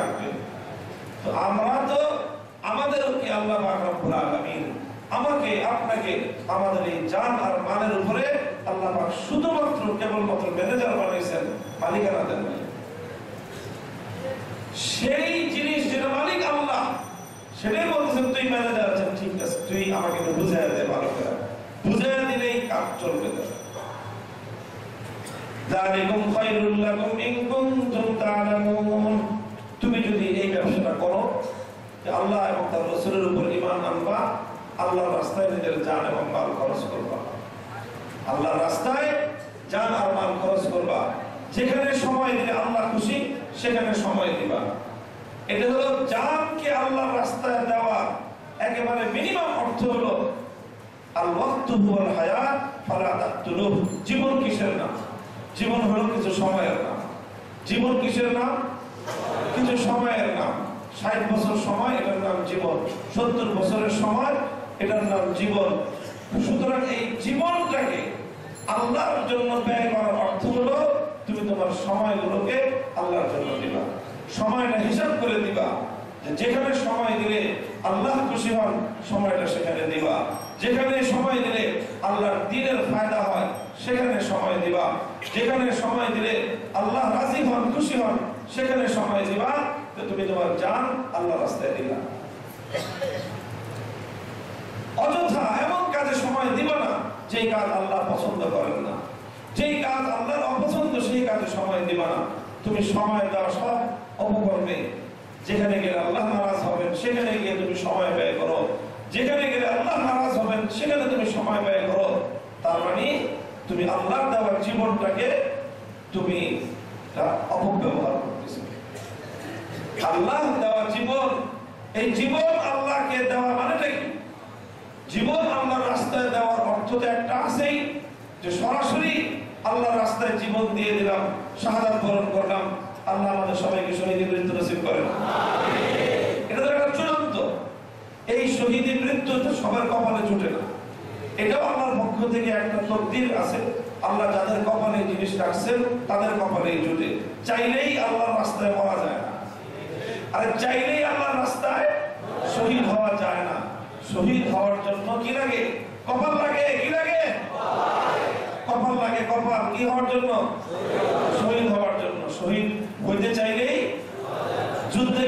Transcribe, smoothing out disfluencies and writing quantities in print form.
থাকবে। তো আমরা তো আমাদেরকে আল্লাহ পাক রব্বুল আলামিন আমাকে আপনাকে আমাদের এই জান আর মালের উপরে আল্লাহ পাক শুধুমাত্র কেবলমাত্র ম্যানেজার বানাইছেন, মালিকানা দেন নাই। সেই জিনিস যেটা মালিক আল্লাহ, সেটাই বলতেছেন তুই ম্যানেজার আছেন, ঠিক আছে, তুই আমাকে বুঝাইয়া দে, ভালো করে বুঝাইয়া দিলেই কাজ চলবে। যালিকুম খায়রুল লাকুম ইন কুনতুম তা'লামুন। তুমি যদি এই ব্যবসাটা করো যে আল্লাহ এবং তার রাসূলের উপর ঈমান আনবা, আল্লাহর রাস্তায় নিজের জান এবং মাল খরচ করবা, আল্লাহর রাস্তায় জান আর মাল খরচ করবা, যেখানে সময় দিলে আল্লাহ খুশি সেখানে সময় দিবা। এটা হলো জানকে আল্লাহর রাস্তায় দেওয়া একেবারে মিনিমাম অর্থ হলো আল ওয়াক্তু হুয়াল হায়াত ফালা তাকতুলুহ। জীবন কিসের নাম? জীবন হলো কিছু সময়ের নাম। জীবন কিসের নাম? কিছু সময়ের নাম। 60 বছর সময়, এটার নাম জীবন। 70 বছরের সময়, এটার নাম জীবন। সুতরাং এই জীবনটাকে আল্লাহর জন্য ব্যয় করার অর্থ হলো তুমি তোমার সময়গুলোকে আল্লাহর জন্য দিবা। সময়টা হিসাব করে দিবা, যেখানে সময় দিলে আল্লাহ খুশি হন সময়টা সেখানে দিবা, যেখানে সময় দিলে আল্লাহর দ্বীনের ফায়দা হয় সেখানে সময় দিবা, যেখানে সময় দিলে আল্লাহ রাজি হন খুশি হন সেখানে সময় দিবা। তো তুমি তোমার জান আল্লাহর রাস্তায় দিলা। অযথা এমন কাজে সময় দিবা না যেই কাজ আল্লাহ পছন্দ করেন না, যেই কাজ আল্লাহর অপছন্দ সেই কাজে সময় দিবা না। তুমি সময় দেওয়া সব অপকর্মে, যেখানে গেলে আল্লাহ নারাজ হবেন সেখানে গিয়ে তুমি সময় ব্যয় করো, যেখানে গেলে আল্লাহ নারাজ হবেন সেখানে তুমি সময় ব্যয় করো। তার মানে তুমি আল্লাহর দেওয়া জীবনটাকে তুমি অপব্যবহার করতেছো। আল্লাহ দেওয়া জীবন, এই জীবন আল্লাহকে দেওয়া মানেটা কি? জীবন আল্লাহর রাস্তায় দেওয়ার অর্থ তো একটা আছেই, যে সরাসরি আল্লাহর রাস্তায় জীবন দিয়ে দিলাম, শাহাদাত বরণ করলাম, আল্লাহ আমাদের সবাইকে শহীদের মৃত্যু নসিব করেন, এটা তো একটা চূড়ান্ত। এই শহীদের মৃত্যু তো সবার কপালে জুটে না, এটাও আল্লাহর পক্ষ থেকে একটা তকদির আছে। আল্লাহ যাদের কপালে জিনিস রাখছেন তাদের কপালেই জুটে। চাইলেই আল্লাহর রাস্তায় মরা যায় না, আর চাইলেই আল্লাহর রাস্তায় শহীদ হওয়া যায় না। শহীদ হওয়ার জন্য কি লাগে? কপাল লাগে। কি লাগে? কপাল লাগে। কপাল কি হওয়ার জন্য? শহীদ হওয়ার জন্য। শহীদ হইতে চাইলেই যুদ্ধে